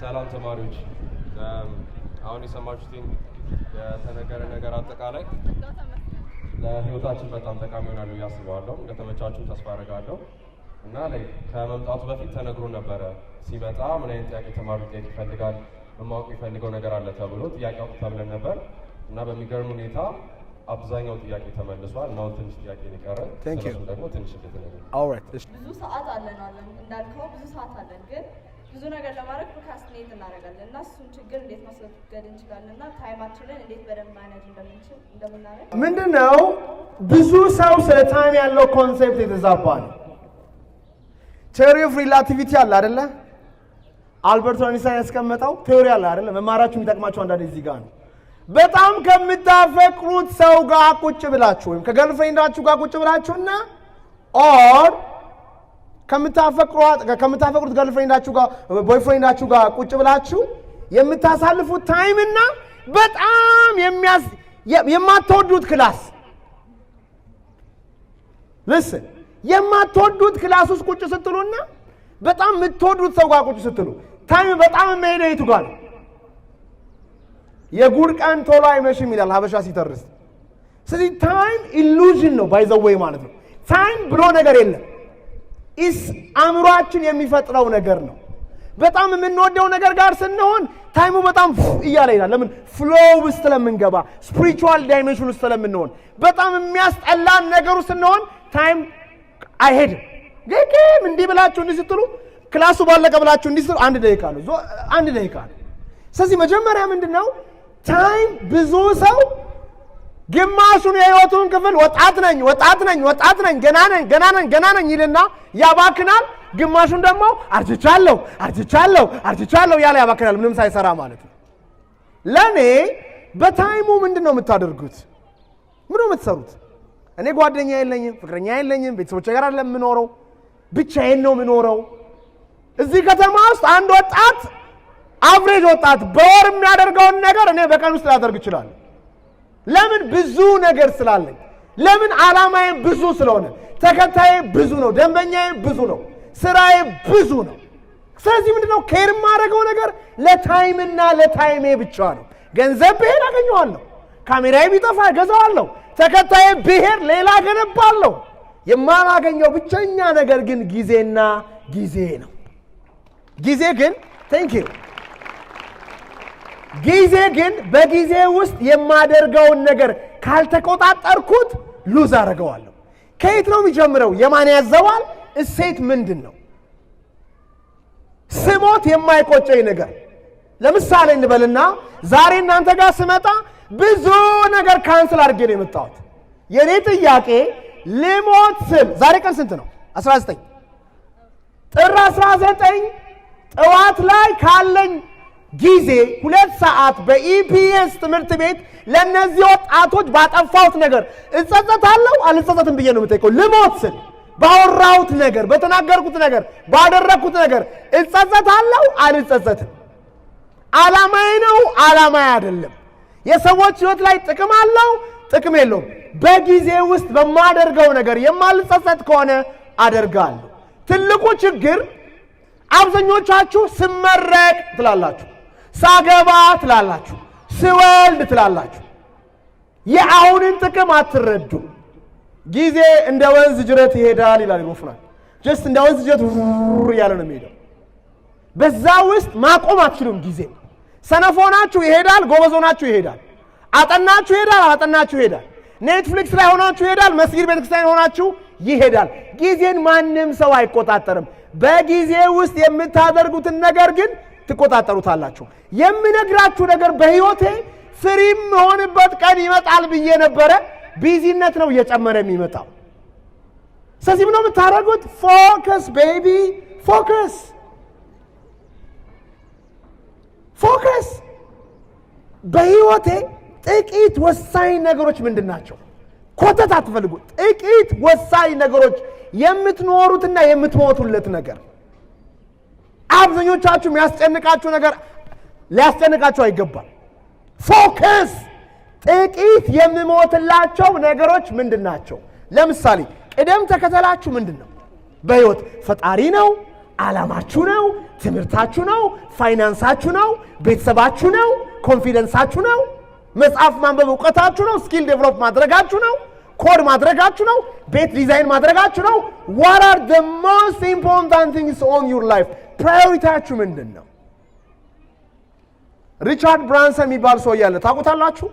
ሰላም ተማሪዎች አሁን የሰማችሁትን የተነገረ ነገር አጠቃላይ ለህይወታችን በጣም ጠቃሚ ይሆናል ብዬ አስባለሁ። እንደተመቻችሁ ተስፋ አደርጋለሁ። እና ላይ ከመምጣቱ በፊት ተነግሮ ነበረ ሲመጣ ምን አይነት ጥያቄ ተማሪው ጥያቄ ይፈልጋል ማወቅ የሚፈልገው ነገር አለ ተብሎ ጥያቄው ተብለን ነበር እና በሚገርም ሁኔታ አብዛኛው ጥያቄ ተመልሷል። ነው ትንሽ ጥያቄ ሊቀረ ስለዚህ ደግሞ ትንሽ ልትነግሩ ኦልራይት ብዙ ሰዓት አለን እንዳልከው ብዙ ሰዓት አለን ግን ብዙ ነገር ለማድረግ ፕሮካስቲኔት እናደርጋለን እና እሱን ችግር እንዴት ማስወገድ እንችላለን እና ታይማችንን እንዴት በደንብ ማኔጅ እንደምናደርግ ምንድነው ብዙ ሰው ስለ ታይም ያለው ኮንሴፕት የተዛባ ነው። ቴዎሪ ኦፍ ሪላቲቪቲ አለ አይደለ? አልበርት አይንስታይን ያስቀመጠው ቴዎሪ አለ አይደለ? መማራችሁ የሚጠቅማችሁ አንዳንዴ እዚህ ጋር ነው። በጣም ከምታፈቅሩት ሰው ጋር ቁጭ ብላችሁ ወይም ከገርልፍሬንዳችሁ ጋር ቁጭ ብላችሁና ኦር ከምታፈቅሩት ገርልፍሬንዳችሁ ጋር ቦይፍሬንዳችሁ ጋር ቁጭ ብላችሁ የምታሳልፉት ታይም እና በጣም የማትወዱት ክላስ listen የማትወዱት ክላስ ውስጥ ቁጭ ስትሉና በጣም የምትወዱት ሰው ጋር ቁጭ ስትሉ ታይም በጣም የሚሄደው የቱ ጋር ነው? የጉድ ቀን ቶሎ አይመሽም ይላል ሀበሻ ሲተርስ። ስለዚህ ታይም ኢሉዥን ነው ባይ ዘ ዌይ ማለት ነው። ታይም ብሎ ነገር የለም። አእምሯችን የሚፈጥረው ነገር ነው። በጣም የምንወደው ነገር ጋር ስንሆን ታይሙ በጣም እያለ ይላል። ለምን? ፍሎው ውስጥ ስለምንገባ ስፒሪቹዋል ዳይሜንሽን ውስጥ ስለምንሆን። በጣም የሚያስጠላን ነገር ውስጥ ስንሆን ታይም አይሄድም። ግን እንዲህ ብላችሁ እንዲህ ስትሉ ክላሱ ባለቀ ብላችሁ እንዲህ ስትሉ አንድ ደቂቃ ነው። ስለዚህ መጀመሪያ ምንድነው ታይም ብዙ ሰው ግማሹን የህይወቱን ክፍል ወጣት ነኝ ገና ነኝ ይልና ያባክናል። ግማሹን ደግሞ አርጅቻለሁ ያለ ያባክናል ምንም ሳይሰራ ማለት ነው። ለኔ በታይሙ ምንድነው የምታደርጉት? ምንድነው የምትሰሩት? እኔ ጓደኛ የለኝም፣ ፍቅረኛ የለኝም፣ ቤተሰቦቼ ጋር አይደለም የምኖረው፣ ብቻዬን ነው የምኖረው። እዚህ ከተማ ውስጥ አንድ ወጣት አቨሬጅ ወጣት በወር የሚያደርገውን ነገር እኔ በቀን ውስጥ ላደርግ እችላለሁ። ለምን? ብዙ ነገር ስላለኝ። ለምን? ዓላማዬ ብዙ ስለሆነ፣ ተከታዬ ብዙ ነው፣ ደንበኛዬ ብዙ ነው፣ ስራዬ ብዙ ነው። ስለዚህ ምንድነው ኬር የማደርገው ነገር ለታይምና ለታይሜ ብቻ ነው። ገንዘብ ብሄድ አገኘዋለሁ፣ ካሜራዬ ቢጠፋ እገዛዋለሁ፣ ተከታዬ ብሄድ ሌላ ገነባለሁ። የማላገኘው ብቸኛ ነገር ግን ጊዜና ጊዜ ነው። ጊዜ ግን ጊዜ ግን በጊዜ ውስጥ የማደርገውን ነገር ካልተቆጣጠርኩት ሉዝ አደርገዋለሁ። ከየት ነው የሚጀምረው? የማን ያዘዋል? እሴት ምንድን ነው? ስሞት የማይቆጨኝ ነገር። ለምሳሌ እንበልና ዛሬ እናንተ ጋር ስመጣ ብዙ ነገር ካንስል አድርጌ ነው የመጣሁት። የኔ ጥያቄ ልሞት ስል ዛሬ ቀን ስንት ነው? 19 ጥር 19 ጠዋት ላይ ካለኝ ጊዜ 2 ሰዓት በኢፒኤስ ትምህርት ቤት ለነዚህ ወጣቶች ባጠፋሁት ነገር እጸጸታለሁ አልጸጸትም ብዬ ነው የምጠይቀው። ልሞት ስል ባወራሁት ነገር፣ በተናገርኩት ነገር፣ ባደረኩት ነገር እጸጸታለሁ አልጸጸትም? ዓላማዬ ነው ዓላማዬ አይደለም? የሰዎች ህይወት ላይ ጥቅም አለው ጥቅም የለውም? በጊዜ ውስጥ በማደርገው ነገር የማልጸጸት ከሆነ አደርጋለሁ። ትልቁ ችግር አብዛኞቻችሁ ስመረቅ ትላላችሁ፣ ሳገባ ትላላችሁ፣ ስወልድ ትላላችሁ። የአሁንን ጥቅም አትረዱ። ጊዜ እንደ ወንዝ ጅረት ይሄዳል ይላል ወፍራን። ጀስት እንደ ወንዝ ጅረት ያለ ነው የሚሄደው። በዛ ውስጥ ማቆም አትችሉም። ጊዜ ሰነፎናችሁ ይሄዳል፣ ጎበዞናችሁ ይሄዳል። አጠናችሁ ይሄዳል፣ አጠናችሁ ይሄዳል። ኔትፍሊክስ ላይ ሆናችሁ ይሄዳል፣ መስጊድ ቤተክርስቲያን ሆናችሁ ይሄዳል። ጊዜን ማንም ሰው አይቆጣጠርም። በጊዜ ውስጥ የምታደርጉትን ነገር ግን ትቆጣጠሩታላችሁ። የምነግራችሁ ነገር በህይወቴ ፍሪም ሆነበት ቀን ይመጣል ብዬ ነበረ። ቢዚነት ነው እየጨመረ የሚመጣው። ስለዚህ ምን ነው የምታደርጉት? ፎከስ ቤቢ ፎከስ። በህይወቴ ጥቂት ወሳኝ ነገሮች ምንድን ናቸው? ኮተት አትፈልጉ። ጥቂት ወሳኝ ነገሮች የምትኖሩትና የምትሞቱለት ነገር። አብዛኞቻችሁ የሚያስጨንቃችሁ ነገር ሊያስጨንቃችሁ አይገባም። ፎከስ። ጥቂት የምሞትላቸው ነገሮች ምንድን ናቸው? ለምሳሌ ቅደም ተከተላችሁ ምንድን ነው? በህይወት ፈጣሪ ነው፣ ዓላማችሁ ነው? ትምህርታችሁ ነው? ፋይናንሳችሁ ነው? ቤተሰባችሁ ነው? ኮንፊደንሳችሁ ነው? መጽሐፍ ማንበብ ዕውቀታችሁ ነው? ስኪል ዴቨሎፕ ማድረጋችሁ ነው? ኮድ ማድረጋችሁ ነው? ቤት ዲዛይን ማድረጋችሁ ነው? what are the most important things on your life? ፕራዮሪቲያችሁ ምንድን ነው? ሪቻርድ ብራንሰን የሚባል ሰው ያለ ታውቁታላችሁ?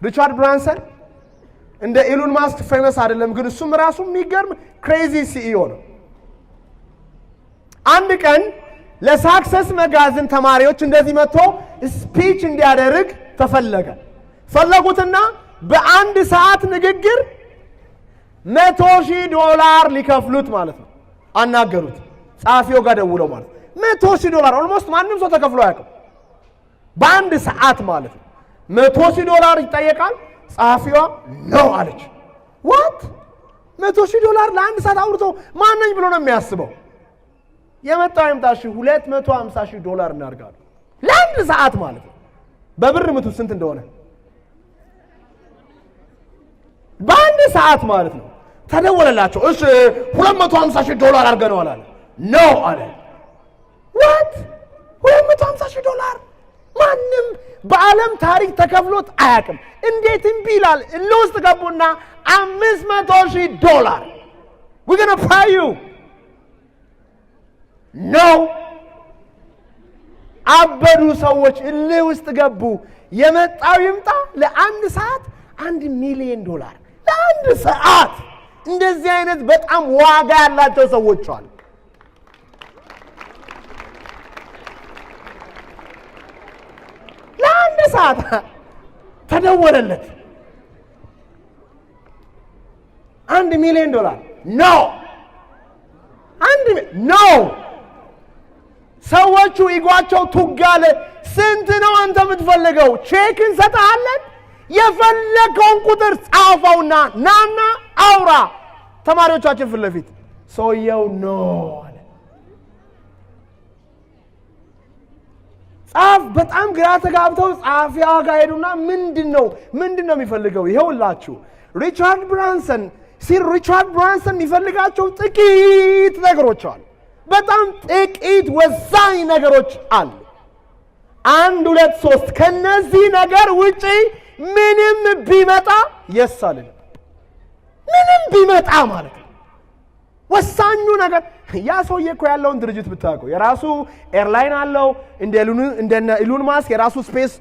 ሪቻርድ ብራንሰን እንደ ኢሎን ማስክ ፌመስ አይደለም፣ ግን እሱም ራሱ የሚገርም ክሬዚ ሲኢኦ ነው። አንድ ቀን ለሳክሰስ መጋዘን ተማሪዎች እንደዚህ መጥቶ ስፒች እንዲያደርግ ፈለጉትና በአንድ ሰዓት ንግግር $100,000 ሊከፍሉት ማለት ነው። አናገሩት። ጻፊው ጋር ደውለው ማለት $100,000 ኦልሞስት ማንም ሰው ተከፍሎ አያውቅም። በአንድ ሰዓት ማለት ነው $100,000 ይጠየቃል። ጻፊዋ ነው አለች። ዋት $100,000 ለአንድ ሰዓት አውርቶ ማንኝ ብሎ ነው የሚያስበው? የመጣው ይምጣሽ $250,000 እናርጋለን ለአንድ ሰዓት ማለት ነው። በብር ምቱ ስንት እንደሆነ በአንድ ሰዓት ማለት ነው። ተደወለላቸው። እሺ $250,000 አድርገነዋል አለ። ነው አለ። ዋት $250,000 ማንም በዓለም ታሪክ ተከፍሎት አያውቅም። እንዴት እምቢ ይላል? ለውስጥ ገቡና $500,000 we're going to pay you no አበዱ ሰዎች እልህ ውስጥ ገቡ። የመጣው ይምጣ ለአንድ ሰዓት $1,000,000 ለአንድ ሰዓት። እንደዚህ አይነት በጣም ዋጋ ያላቸው ሰዎች አሉ። ለአንድ ሰዓት ተደወለለት $1,000,000 ኖ ሰዎቹ ኢጓቸው ቱጋለ። ስንት ነው አንተ የምትፈልገው? ቼክ እንሰጥሃለን፣ የፈለከውን ቁጥር ጻፈውና ናና አውራ ተማሪዎቻችን ፊት ለፊት። ሰውየው ኖ አለ። ጻፍ በጣም ግራ ተጋብተው ጻፊያ ጋር ሄዱና ምንድነው የሚፈልገው? ይሄውላችሁ ሪቻርድ ብራንሰን የሚፈልጋቸው ጥቂት ነገሮች አሉ። በጣም ጥቂት ወሳኝ ነገሮች አሉ። 1 2 3 ከነዚህ ነገር ውጪ ምንም ቢመጣ የሳልን ምንም ቢመጣ ማለት ነው። ወሳኙ ነገር ያ ሰውዬ እኮ ያለውን ድርጅት ብታውቀው የራሱ ኤርላይን አለው። እንደነ ኢሎን ማስክ የራሱ ስፔስ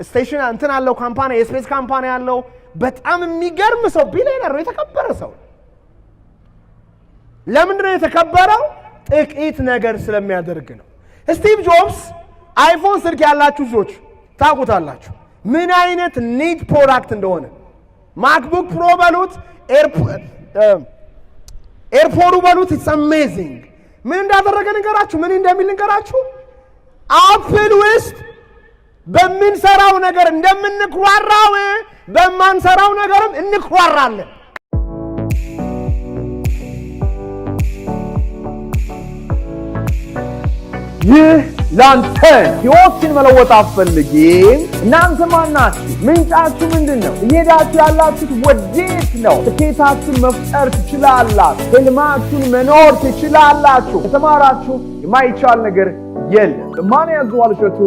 ስቴሽን እንትን አለው፣ ካምፓኒ የስፔስ ካምፓኒ አለው። በጣም የሚገርም ሰው ቢሊየነር ነው፣ የተከበረ ሰው። ለምንድን ነው የተከበረው? ጥቂት ነገር ስለሚያደርግ ነው። ስቲቭ ጆብስ አይፎን ስልክ ያላችሁ ልጆች ታውቁታላችሁ ምን አይነት ኒድ ፕሮዳክት እንደሆነ። ማክቡክ ፕሮ በሉት ኤርፖዱ በሉት ኢትስ አሜዚንግ። ምን እንዳደረገ ንገራችሁ፣ ምን እንደሚል ንገራችሁ። አፕል ውስጥ በምንሰራው ነገር እንደምንኩራራው በማንሰራው ነገርም እንኩራራለን። ይህ ላንተ ሕይወትን መለወጥ አትፈልጊም? እናንተ ማናችሁ? ምንጫችሁ ምንድነው? እየሄዳችሁ ያላችሁት ወዴት ነው? ስኬታችሁን መፍጠር ትችላላችሁ። ህልማችሁን መኖር ትችላላችሁ። ከተማራችሁ የማይቻል ነገር የለም። ማን ያዘዋል እሸቱ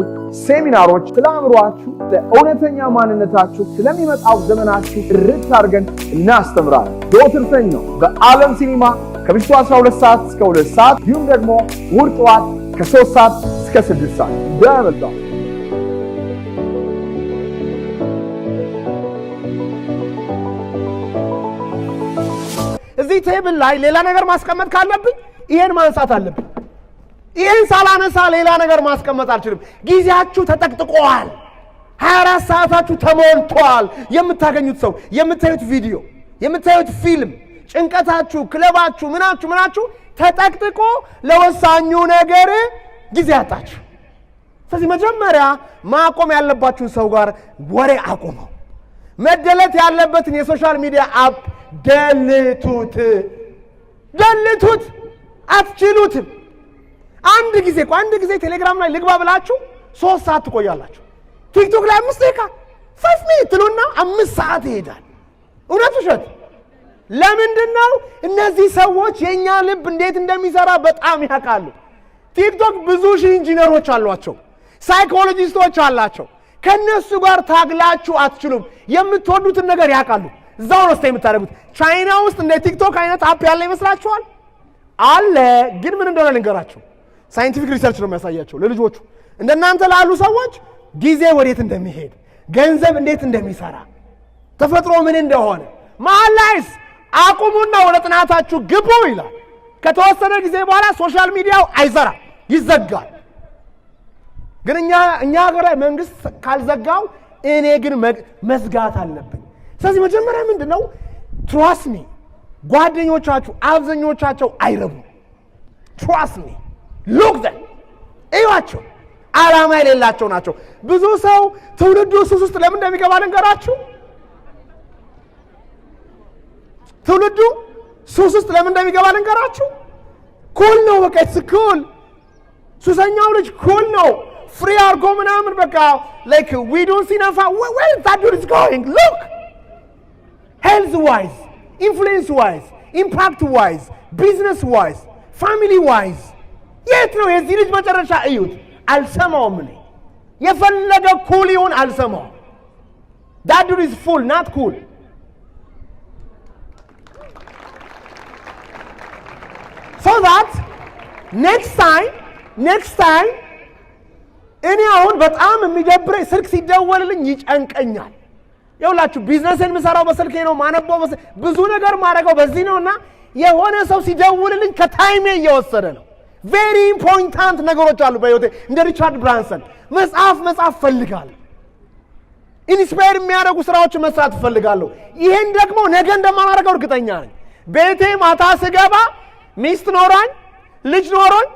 ሴሚናሮች ስለ አእምሯችሁ፣ እውነተኛ ማንነታችሁ፣ ስለሚመጣው ዘመናችሁ ርት አድርገን እናስተምራለን። ዘወትር ሰኞ በዓለም ሲኒማ ከምሽቱ 12 ሰዓት እስከ 2 ሰዓት እንዲሁም ደግሞ እሑድ ጠዋት ከ3 ሰዓት እስከ 6 ሰዓት እንደመጣው እዚህ ቴብል ላይ ሌላ ነገር ማስቀመጥ ካለብኝ ይሄን ማንሳት አለብኝ። ይሄን ሳላነሳ ሌላ ነገር ማስቀመጥ አልችልም። ጊዜያችሁ ተጠቅጥቋል። 24 ሰዓታችሁ ተሞልቷል። የምታገኙት ሰው፣ የምታዩት ቪዲዮ፣ የምታዩት ፊልም፣ ጭንቀታችሁ፣ ክለባችሁ፣ ምናችሁ ተጠቅጥቆ ለወሳኙ ነገር ጊዜ አጣችሁ። ስለዚህ መጀመሪያ ማቆም ያለባችሁን ሰው ጋር ወሬ አቁመው። መደለት ያለበትን የሶሻል ሚዲያ አፕ ደልቱት። አትችሉትም። አንድ ጊዜ ቴሌግራም ላይ ልግባ ብላችሁ 3 ሰዓት ትቆያላችሁ። ቲክቶክ ላይ 5 ደቂቃ 5 ሚኒት ትሉና 5 ሰዓት ይሄዳል። እውነት ውሸት? ለምንድን ነው? እነዚህ ሰዎች የኛ ልብ እንዴት እንደሚሰራ በጣም ያውቃሉ። ቲክቶክ ብዙ ሺህ ኢንጂነሮች አሏቸው፣ ሳይኮሎጂስቶች አላቸው። ከነሱ ጋር ታግላችሁ አትችሉም። የምትወዱትን ነገር ያውቃሉ። እዛው ነው የምታደርጉት። ቻይና ውስጥ እንደ ቲክቶክ አይነት አፕ ያለ ይመስላችኋል? አለ። ግን ምን እንደሆነ ልንገራችሁ። ሳይንቲፊክ ሪሰርች ነው የሚያሳያቸው ለልጆቹ። እንደናንተ ላሉ ሰዎች ጊዜ ወዴት እንደሚሄድ፣ ገንዘብ እንዴት እንደሚሰራ፣ ተፈጥሮ ምን እንደሆነ መሀል ላይስ አቁሙና ወደ ጥናታችሁ ግቡ ይላል። ከተወሰነ ጊዜ በኋላ ሶሻል ሚዲያው አይሰራም፣ ይዘጋል። ግን እኛ ሀገር ላይ መንግስት ካልዘጋው እኔ ግን መዝጋት አለብኝ። ስለዚህ መጀመሪያ ምንድነው? ትራስት ሚ። ጓደኞቻችሁ አብዛኞቻቸው አይረቡም። ትራስት ሚ። ሉክ ዘን እዩዋቸው፣ ዓላማ የሌላቸው ናቸው። ብዙ ሰው ትውልዱ ሱስ ውስጥ ለምን እንደሚገባ ልንገራችሁ። ትውልዱ ሱስ ውስጥ ለምን እንደሚገባ ልንገራችሁ። ኩል ነው፣ በቃ ኩል። ሱሰኛው ልጅ ኩል ነው፣ ፍሪ አርጎ ምናምን በቃ like we don't see enough. Where is that dude is going? Look, health wise, influence wise, impact wise, business wise, family wise የት ነው የዚህ ልጅ መጨረሻ? እዩት። አልሰማውም። እኔ የፈለገ ኩል ይሁን አልሰማውም። that dude is full, not cool. So that next time እኔ አሁን በጣም የሚደብረኝ ስልክ ሲደወልልኝ ይጨንቀኛል። ይኸውላችሁ ቢዝነስን የምሰራው በስልኬ ነው፣ ማነበው ብዙ ነገር ማድረገው በዚህ ነውና የሆነ ሰው ሲደውልልኝ ከታይሜ እየወሰደ ነው። ቬሪ ኢምፖርታንት ነገሮች አሉ በህይወቴ። እንደ ሪቻርድ ብራንሰን መጽሐፍ ፈልጋለሁ። ኢንስፓየር የሚያደርጉ ስራዎችን መስራት ፈልጋለሁ። ይሄን ደግሞ ነገ እንደማላደርገው እርግጠኛ ነኝ። ቤቴ ማታ ስገባ ሚስት ኖሯኝ ልጅ ኖሮኝ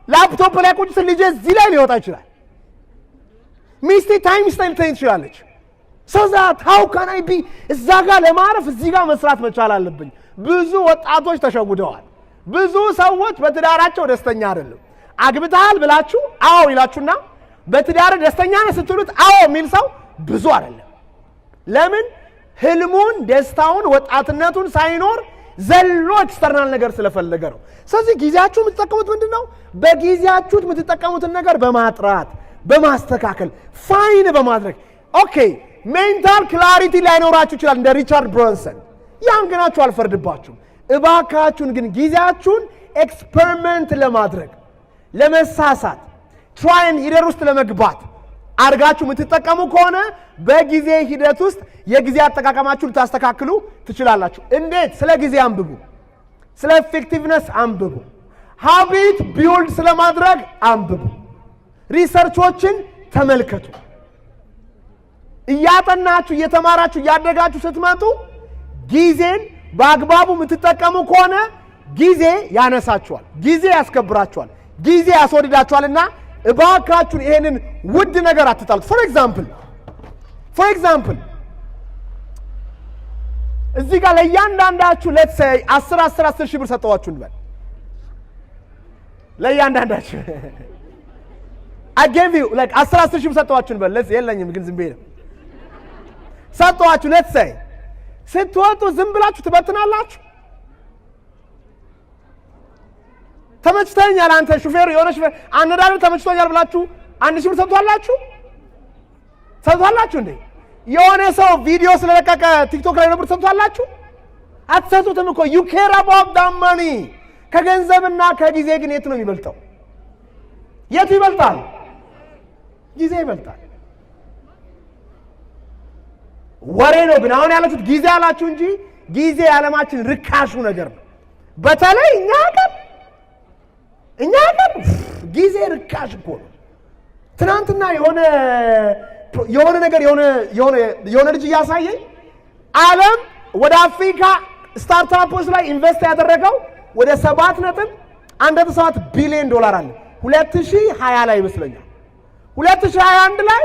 ላፕቶፕ ላይ ቁጭ ስል ልጄ እዚህ ላይ ሊወጣ ይችላል። ሚስቴ ታይም ስታይል ትሆን ትችላለች። ዛት ሃው ካን አይ ቢ እዛ ጋር ለማረፍ እዚህ ጋር መስራት መቻል አለብኝ። ብዙ ወጣቶች ተሸውደዋል። ብዙ ሰዎች በትዳራቸው ደስተኛ አይደለም። አግብተሃል ብላችሁ አዎ ይላችሁና በትዳር ደስተኛ ነህ ስትሉት አዎ የሚል ሰው ብዙ አይደለም። ለምን? ህልሙን፣ ደስታውን፣ ወጣትነቱን ሳይኖር ዘሎ ኤክስተርናል ነገር ስለፈለገ ነው። ስለዚህ ጊዜያችሁ የምትጠቀሙት ምንድነው? በጊዜያችሁ የምትጠቀሙትን ነገር በማጥራት በማስተካከል ፋይን በማድረግ ኦኬ። ሜንታል ክላሪቲ ላይኖራችሁ ይችላል እንደ ሪቻርድ ብራንሰን። ያን ግናችሁ አልፈርድባችሁም። እባካችሁን ግን ጊዜያችሁን ኤክስፐሪመንት ለማድረግ ለመሳሳት ትራይን ሂደር ውስጥ ለመግባት አድርጋችሁ የምትጠቀሙ ከሆነ በጊዜ ሂደት ውስጥ የጊዜ አጠቃቀማችሁን ልታስተካክሉ ትችላላችሁ። እንዴት? ስለ ጊዜ አንብቡ፣ ስለ ኤፌክቲቭነስ አንብቡ፣ ሃቢት ቢልድ ስለማድረግ አንብቡ፣ ሪሰርቾችን ተመልከቱ። እያጠናችሁ እየተማራችሁ እያደጋችሁ ስትመጡ ጊዜን በአግባቡ የምትጠቀሙ ከሆነ ጊዜ ያነሳችኋል፣ ጊዜ ያስከብራችኋል፣ ጊዜ ያስወድዳችኋልና እባካችሁን ይሄንን ውድ ነገር አትጣሉት። ፎር ኤግዛምፕል እዚህ ጋር ለእያንዳንዳችሁ ሌትስ ሴይ 10 ሺህ ብር ሰጠዋችሁ እንበል። ለእያንዳንዳችሁ I gave you like 10 ሺህ ብር ሰጠዋችሁ እንበል። ሌትስ የለኝም ግን ዝም ብዬ ነው ሰጠዋችሁ። ሌትስ ሴይ ስትወጡ ዝም ብላችሁ ትበትናላችሁ። ተመችቶኛል አንተ ሹፌር የሆነ ሹፌር አነዳዱ ተመችቶኛል ብላችሁ 1 ሺህ ብር ሰጥቷላችሁ እንዴ? የሆነ ሰው ቪዲዮ ስለለቀቀ ቲክቶክ ላይ ነበር ሰጥቷላችሁ? አትሰጡትም እኮ you care about that money። ከገንዘብና ከጊዜ ግን የት ነው የሚበልጠው? የቱ ይበልጣል? ጊዜ ይበልጣል። ወሬ ነው ግን አሁን ያላችሁት ጊዜ አላችሁ እንጂ ጊዜ ዓለማችን ርካሹ ነገር ነው። በተለይ እኛ ሀገር ጊዜ ርካሽ እኮ ነው። ትናንትና የሆነ ነገር የሆነ ልጅ እያሳየኝ ዓለም ወደ አፍሪካ ስታርታፖች ላይ ኢንቨስት ያደረገው ወደ 7.17 ቢሊዮን ዶላር አለ 2020 ላይ ይመስለኛል። 2021 ላይ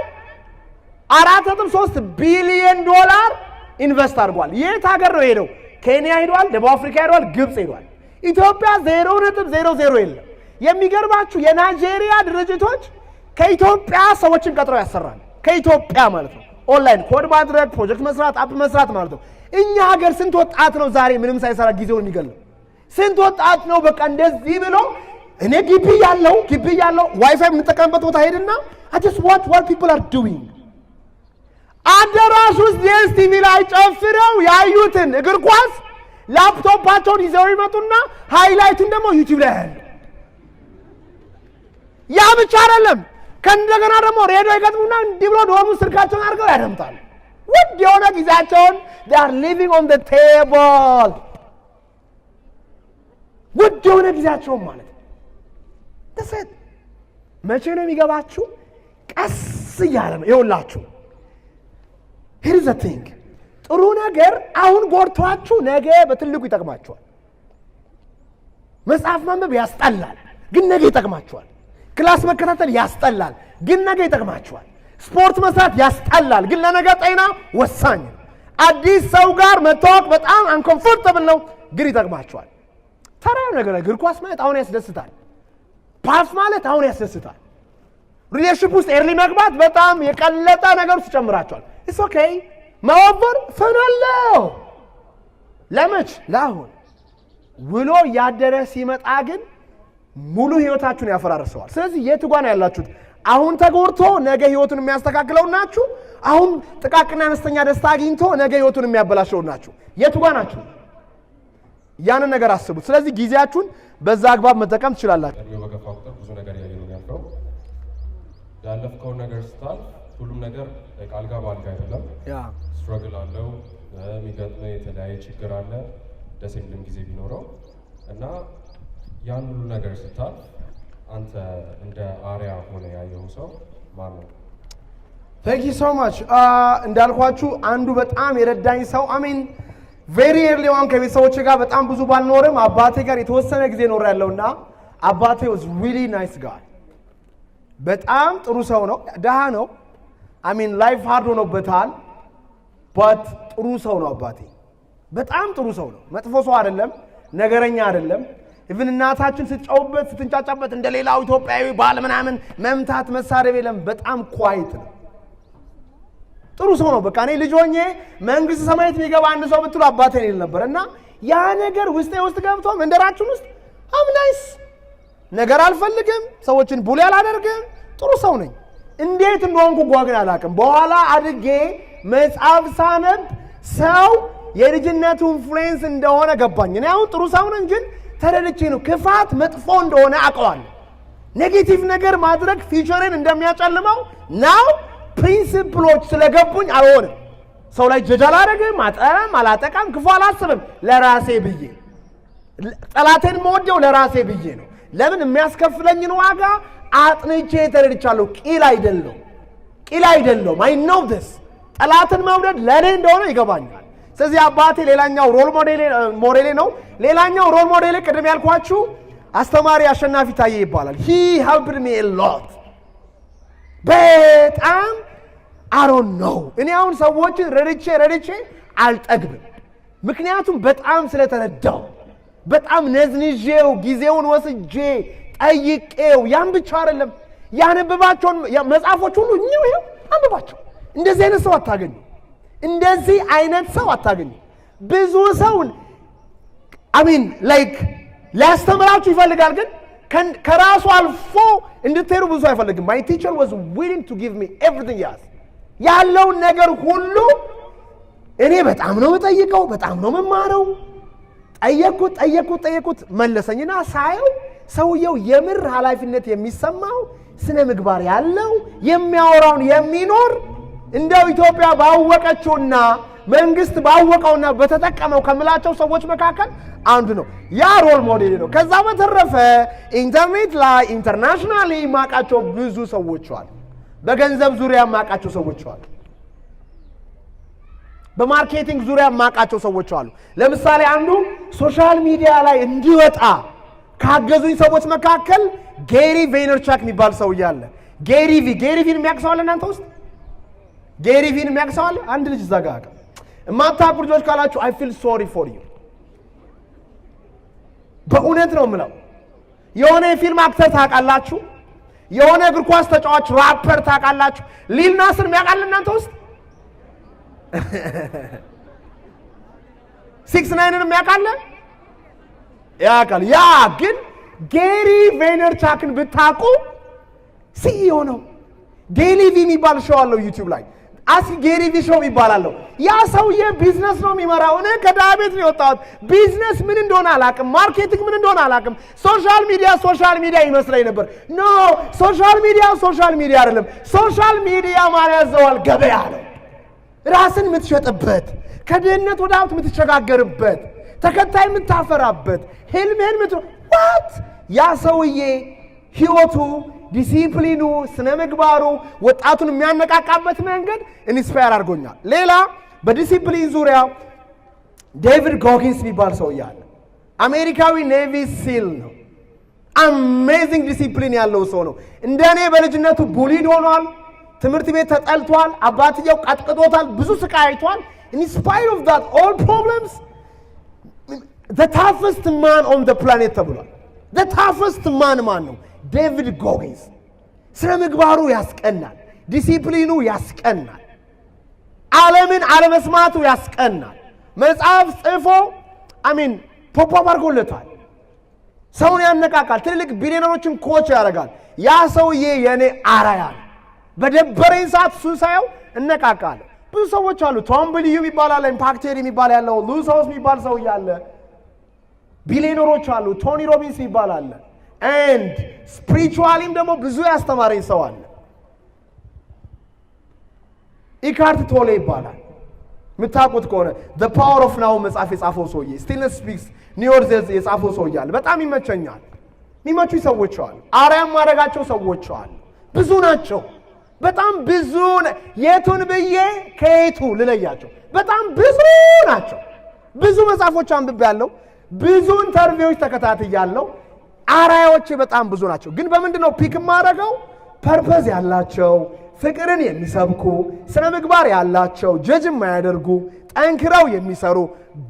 4.3 ቢሊዮን ዶላር ኢንቨስት አድርጓል። የት ሀገር ነው ሄደው? ኬንያ ሄዷል፣ ደቡብ አፍሪካ ሄዷል፣ ግብጽ ሄዷል። ኢትዮጵያ 0.00 የለም። የሚገርባችሁ የናይጄሪያ ድርጅቶች ከኢትዮጵያ ሰዎችን ቀጥረው ያሰራሉ። ከኢትዮጵያ ማለት ነው። ኦንላይን ኮድ ማድረግ፣ ፕሮጀክት መስራት፣ አፕ መስራት ማለት ነው። እኛ ሀገር ስንት ወጣት ነው ዛሬ ምንም ሳይሰራ ጊዜውን የሚገለው? ስንት ወጣት ነው በቃ እንደዚህ ብሎ እኔ ግቢ ያለው ዋይፋይ የምንጠቀምበት ቦታ ሄድና I just watch what people are doing። አዳራሽ ውስጥ ቲቪ ላይ ጨፍረው ያዩትን እግር ኳስ ላፕቶፓቸውን ይዘው ይመጡና ሃይላይቱን ደግሞ ዩቲዩብ ላይ ያሉ። ያ ብቻ አይደለም፣ ከእንደገና ደግሞ ሬዲዮ ይገጥሙና እንዲህ ብሎ ዶርሙ ስልካቸውን አድርገው ያደምጣሉ። ውድ የሆነ ጊዜያቸውን they are living on the table። ውድ የሆነ ጊዜያቸውን ማለት ተሰጥ መቼ ነው የሚገባችሁ? ቀስ እያለ ነው። ይኸውላችሁ here is the thing። ጥሩ ነገር አሁን ጎርቷችሁ ነገ በትልቁ ይጠቅማችኋል። መጽሐፍ ማንበብ ያስጠላል፣ ግን ነገ ይጠቅማችኋል። ክላስ መከታተል ያስጠላል፣ ግን ነገ ይጠቅማችኋል። ስፖርት መስራት ያስጠላል፣ ግን ለነገ ጤና ወሳኝ ነው። አዲስ ሰው ጋር መታወቅ በጣም አንኮምፎርታብል ነው፣ ግን ይጠቅማችኋል። ተራ ነገር እግር ኳስ ማለት አሁን ያስደስታል። ፓስ ማለት አሁን ያስደስታል። ሪሌሽንሺፕ ውስጥ ኤርሊ መግባት በጣም የቀለጠ ነገር ውስጥ ጨምራችኋል። ኢትስ ኦኬ። ማወበር ፈናለው ለመች ለአሁን ውሎ ያደረ ሲመጣ ግን ሙሉ ህይወታችሁን ያፈራርሰዋል። ስለዚህ የት ጋር ያላችሁት? አሁን ተጎርቶ ነገ ህይወቱን የሚያስተካክለው ናችሁ? አሁን ጥቃቅና አነስተኛ ደስታ አግኝቶ ነገ ህይወቱን የሚያበላሸው ናችሁ? የት ጋር ናችሁ? ያንን ነገር አስቡት። ስለዚህ ጊዜያችሁን በዛ አግባብ መጠቀም ትችላላችሁ። እድሜው በገፋ ቁጥር ብዙ ነገር ያየነው ያለው ያለፍከውን ነገር ስታል ሁሉም ነገር አልጋ በአልጋ አይደለም። ስትራግል አለው፣ የሚገጥመው የተለያየ ችግር አለ፣ ደስ የሚልም ጊዜ ቢኖረው እና ያን ሁሉ ነገር ስታል አንተ እንደ አሪያ ሆነ ያየው ሰው ማን ነው? Thank you so much። እንዳልኳችሁ አንዱ በጣም የረዳኝ ሰው አሜን ቬሪ ኤርሊ ዋን ከቤተሰቦቼ ጋር በጣም ብዙ ባልኖርም አባቴ ጋር የተወሰነ ጊዜ ኖር ያለውና አባቴ was really nice guy። በጣም ጥሩ ሰው ነው። ደሃ ነው። አሜን ላይፍ ሃርድ ሆኖበታል፣ but ጥሩ ሰው ነው አባቴ። በጣም ጥሩ ሰው ነው። መጥፎ ሰው አይደለም፣ ነገረኛ አይደለም። ኢቭን እናታችን ስትጫውበት ስትንጫጫበት እንደሌላው ኢትዮጵያዊ ባል ምናምን መምታት መሳረብ የለም። በጣም ኳይት ነው። ጥሩ ሰው ነው። በቃ እኔ ልጅ ሆኜ መንግስት ሰማያት የሚገባ አንድ ሰው ብትሉ አባቴ ነው ነበር እና ያ ነገር ውስጥ ገብቶ መንደራችን ውስጥ ናይስ ነገር አልፈልግም፣ ሰዎችን ቡሊ አላደርግም፣ ጥሩ ሰው ነኝ። እንዴት እንደሆንኩ ግን አላውቅም። በኋላ አድጌ መጽሐፍ ሳነብ ሰው የልጅነቱ ኢንፍሉዌንስ እንደሆነ ገባኝ። እኔ አሁን ጥሩ ሰው ነኝ፣ ግን ተረድቼ ነው ክፋት መጥፎ እንደሆነ አውቀዋለሁ። ኔጌቲቭ ነገር ማድረግ ፊውቸርን እንደሚያጨልመው ናው ፕሪንሲፕሎች ስለገቡኝ አልሆንም። ሰው ላይ ጀጅ አላደርግም፣ አላጠቃም፣ ክፉ አላስብም። ለራሴ ብዬ ጠላቴን መወደው ለራሴ ብዬ ነው። ለምን የሚያስከፍለኝን ዋጋ አጥንቼ ተረድቻለሁ። ቂል አይደለም። አይ ኖው ዲስ ጠላትን መውደድ ለኔ እንደሆነ ይገባኛል። ስለዚህ አባቴ ሌላኛው ሮል ሞዴሌ ነው። ሌላኛው ሮል ሞዴሌ ቅድም ያልኳችሁ አስተማሪ አሸናፊ ታዬ ይባላል። he helped me a lot። በጣም I don't know እኔ አሁን ሰዎችን ረድቼ አልጠግብም። ምክንያቱም በጣም ስለተረዳው በጣም ነዝንዤው ጊዜውን ወስጄ ጠይቄው ያን ብቻ አይደለም ያነበባቸውን መጽሐፎች ሁሉ ይሄው አንብባቸው። እንደዚህ አይነት ሰው አታገኙ። ብዙ ሰው ላይክ ሊያስተምራችሁ ይፈልጋል፣ ግን ከራሱ አልፎ እንድትሄዱ ብዙ አይፈልግም። my teacher was willing to give me everything ያለውን ነገር ሁሉ እኔ በጣም ነው የምጠይቀው፣ በጣም ነው የምማረው። ጠየቁት መለሰኝና ሳየው ሰውየው የምር ኃላፊነት የሚሰማው ስነ ምግባር ያለው የሚያወራውን የሚኖር እንደው ኢትዮጵያ ባወቀችውና መንግስት ባወቀውና በተጠቀመው ከምላቸው ሰዎች መካከል አንዱ ነው። ያ ሮል ሞዴል ነው። ከዛ በተረፈ ኢንተርኔት ላይ ኢንተርናሽናሊ ማቃቸው ብዙ ሰዎች አሉ። በገንዘብ ዙሪያ ማቃቸው ሰዎች አሉ። በማርኬቲንግ ዙሪያ ማቃቸው ሰዎች አሉ። ለምሳሌ አንዱ ሶሻል ሚዲያ ላይ እንዲወጣ ካገዙኝ ሰዎች መካከል ጌሪ ቬይነርቻክ የሚባል ሰው ያለ ጌሪቪን የሚያክሰዋል እናንተ ውስጥ ጌሪቪን የሚያክሰዋል አንድ ልጅ ዘጋጋ እማታውቁ ልጆች ካላችሁ I feel sorry for you። በእውነት ነው የምለው። የሆነ የፊልም አክተር ታውቃላችሁ፣ የሆነ እግር ኳስ ተጫዋች ራፐር ታውቃላችሁ። ሊል ናስር የሚያውቃል እናንተ ውስጥ 6ix9ንም ያውቃል ያውቃል። ያ ግን ጌሪ ቬነርቻክን ብታውቁ ሲኢኦ ነው። ዴይሊ ቪ የሚባል ሾው አለው ዩቲዩብ ላይ አስኪ ጌሪ ቪ ሾው ይባላል። ያ ሰውዬ ቢዝነስ ነው የሚመራው። እኔ ከድሃ ቤት ነው የወጣሁት። ቢዝነስ ምን እንደሆነ አላውቅም፣ ማርኬቲንግ ምን እንደሆነ አላውቅም። ሶሻል ሚዲያ ይመስለኝ ነበር። ኖ ሶሻል ሚዲያ አይደለም። ሶሻል ሚዲያ ማለት ያዘዋል ገበያ ነው። ራስን የምትሸጥበት፣ ከድህነት ወደ ሀብት የምትሸጋገርበት፣ ተከታይ የምታፈራበት፣ ህልምህን ዋት ያ ሰውዬ ህይወቱ ዲሲፕሊኑ ስነ ምግባሩ ወጣቱን የሚያነቃቃበት መንገድ ኢንስፓየር አድርጎኛል። ሌላ በዲሲፕሊን ዙሪያ ዴቪድ ጎጊንስ የሚባል ሰው ያለ አሜሪካዊ ኔቪ ሲል ነው። አሜዚንግ ዲሲፕሊን ያለው ሰው ነው። እንደኔ በልጅነቱ ቡሊድ ሆኗል። ትምህርት ቤት ተጠልቷል። አባትየው ቀጥቅጦታል። ብዙ ስቃይ አይቷል። in spite of that all problems the toughest man on the planet ተብሏል። the toughest man ነው ዴቪድ ጎጊንስ። ስነ ምግባሩ ያስቀናል። ዲሲፕሊኑ ያስቀናል። ዓለምን አለመስማቱ ያስቀናል። መጽሐፍ ጽፎ ፖፕ አድርጎለታል። ሰውን ያነቃቃል። ትልልቅ ቢሊዮነሮችን ኮች ያደርጋል። ያ ሰውዬ የኔ አራያ ነው። በደበረኝ ሰዓት እሱ ሳየው እነቃቃለሁ። ብዙ ሰዎች አሉ። ቶም ብሊዩ የሚባል አለ፣ ኢምፓክቴድ የሚባል ያለው ሉስ ሃውስ የሚባል ሰው ያለ፣ ቢሊዮነሮች አሉ። ቶኒ ሮቢንስ የሚባል አለ። ኤንድ ስፒሪቹዋሊም ደግሞ ብዙ ያስተማረኝ ሰው አለ። ኢካርት ቶሌ ይባላል። የምታውቁት ከሆነ the power of now መጽሐፍ የጻፈው ሰውዬ stillness speaks new york የጻፈው ሰውዬ አለ። በጣም ይመቸኛል። የሚመቹኝ ሰዎች አሉ። አርያም ማድረጋቸው ሰዎች አሉ። ብዙ ናቸው። በጣም ብዙ የቱን ብዬ ከየቱ ልለያቸው? በጣም ብዙ ናቸው። ብዙ መጽሐፎች አንብቤያለሁ። ብዙ ኢንተርቪዎች ተከታትያለሁ። አራያዎች በጣም ብዙ ናቸው። ግን በምንድነው ፒክ ማድረገው? ፐርፐዝ ያላቸው፣ ፍቅርን የሚሰብኩ፣ ስነ ምግባር ያላቸው፣ ጀጅ የማያደርጉ፣ ጠንክረው የሚሰሩ፣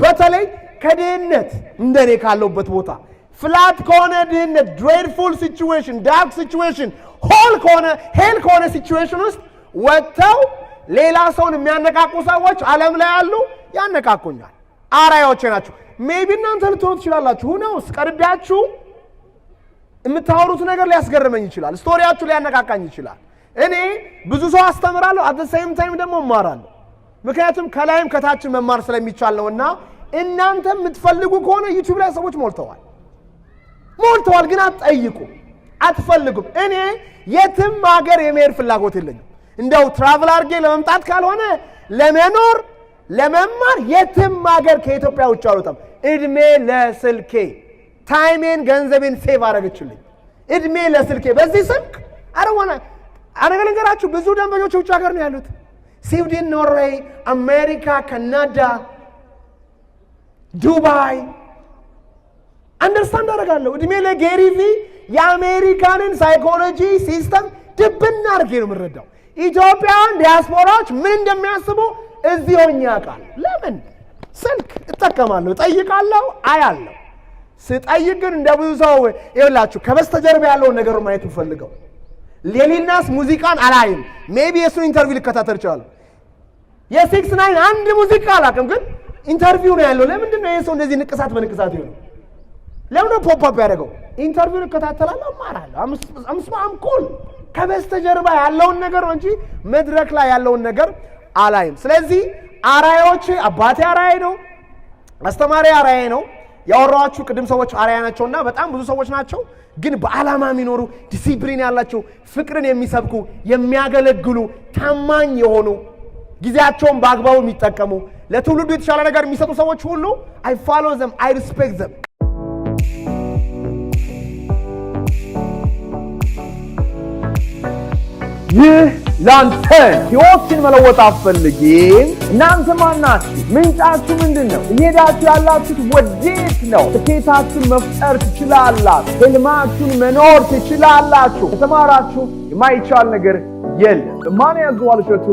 በተለይ ከድህነት እንደኔ ካለውበት ቦታ ፍላት ከሆነ ድህነት ድሬድፉል ሲቹዌሽን ዳርክ ሲቹዌሽን ሄል ከሆነ ሲቹዌሽን ውስጥ ወጥተው ሌላ ሰውን የሚያነቃቁ ሰዎች ዓለም ላይ አሉ። ያነቃቁኛል። አራያዎቼ ናቸው። ሜቢ እናንተ ልትሆኑ ትችላላችሁ። ሁነውስ ቀርቢያችሁ የምታወሩት ነገር ሊያስገርመኝ ይችላል። ስቶሪያችሁ ሊያነቃቃኝ ይችላል። እኔ ብዙ ሰው አስተምራለሁ፣ አት ዘ ሴም ታይም ደግሞ እማራለሁ። ምክንያቱም ከላይም ከታችን መማር ስለሚቻል ነውና እናንተ የምትፈልጉ ከሆነ ዩቲዩብ ላይ ሰዎች ሞልተዋል፣ ግን አትፈልጉም። እኔ የትም ሀገር የመሄድ ፍላጎት የለኝም። እንደው ትራቭል አድርጌ ለመምጣት ካልሆነ ለመኖር ለመማር የትም ሀገር ከኢትዮጵያ ውጭ አልወጣም። እድሜ ለስልኬ ታይሜን ገንዘቤን ሴቭ አደረገችልኝ። እድሜ ለስልኬ በዚህ ስልክ አረጋለንገራችሁ ብዙ ደንበኞች ውጭ ሀገር ነው ያሉት። ስዊድን፣ ኖርዌይ፣ አሜሪካ፣ ካናዳ፣ ዱባይ አንደርስታንድ አደርጋለሁ። እድሜ ለጌሪቪ የአሜሪካንን ሳይኮሎጂ ሲስተም ድብና አድርጌ ነው የምረዳው። ኢትዮጵያን ዲያስፖራዎች ምን እንደሚያስቡ እዚህ ሆኜ አውቃለሁ። ለምን ስልክ እጠቀማለሁ፣ ጠይቃለሁ፣ አያለሁ። ስጠይቅ ግን እንደ ብዙ ሰው ይኸውላችሁ ከበስተጀርባ ያለውን ነገር ማየት ፈልገው ሌሊናስ ሙዚቃን አላይም። ሜቢ የሱን ኢንተርቪው ልከታተል እችላለሁ። የ6ix9ine አንድ ሙዚቃ አላውቅም፣ ግን ኢንተርቪው ነው ያለው። ለምንድን ነው ይሄ ሰው እንደዚህ ንቅሳት በንቅሳት ይሆነው? ለምን ነው ፖፕ አፕ ያደረገው? ኢንተርቪው ልከታተላለሁ፣ እማራለሁ። አምስማም ኩል ከበስተጀርባ ያለውን ነገር ነው እንጂ መድረክ ላይ ያለውን ነገር አላይም። ስለዚህ አራያዎቼ አባቴ አራያ ነው፣ አስተማሪ አራያ ነው። ያወራኋችሁ ቅድም ሰዎች አራያ ናቸውና በጣም ብዙ ሰዎች ናቸው። ግን በዓላማ የሚኖሩ ዲሲፕሊን ያላቸው ፍቅርን የሚሰብኩ የሚያገለግሉ ታማኝ የሆኑ ጊዜያቸውን በአግባቡ የሚጠቀሙ ለትውልዱ የተሻለ ነገር የሚሰጡ ሰዎች ሁሉ I follow them, I respect them። ይህ ላንተ ሕይወትን መለወጥ አትፈልጊም? እናንተ ማናችሁ? ምንጫችሁ ምንድን ነው? እየሄዳችሁ ያላችሁት ወዴት ነው? ስኬታችሁን መፍጠር ትችላላችሁ። ህልማችሁን መኖር ትችላላችሁ። ከተማራችሁ የማይቻል ነገር የለም። ማን ያዘዋል እሸቱ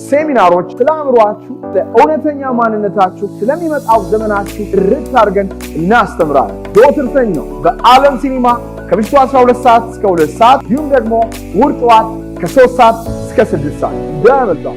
ሴሚናሮች ስለ አእምሯችሁ፣ እውነተኛ ማንነታችሁ፣ ስለሚመጣው ዘመናችሁ ርት አድርገን እናስተምራለን። ዘወትር ሰኞ በዓለም ሲኒማ ከምሽቱ 12 ሰዓት እስከ 2 ሰዓት እንዲሁም ደግሞ እሑድ ጠዋት ከ3 ሰዓት እስከ 6 ሰዓት እንደመጣው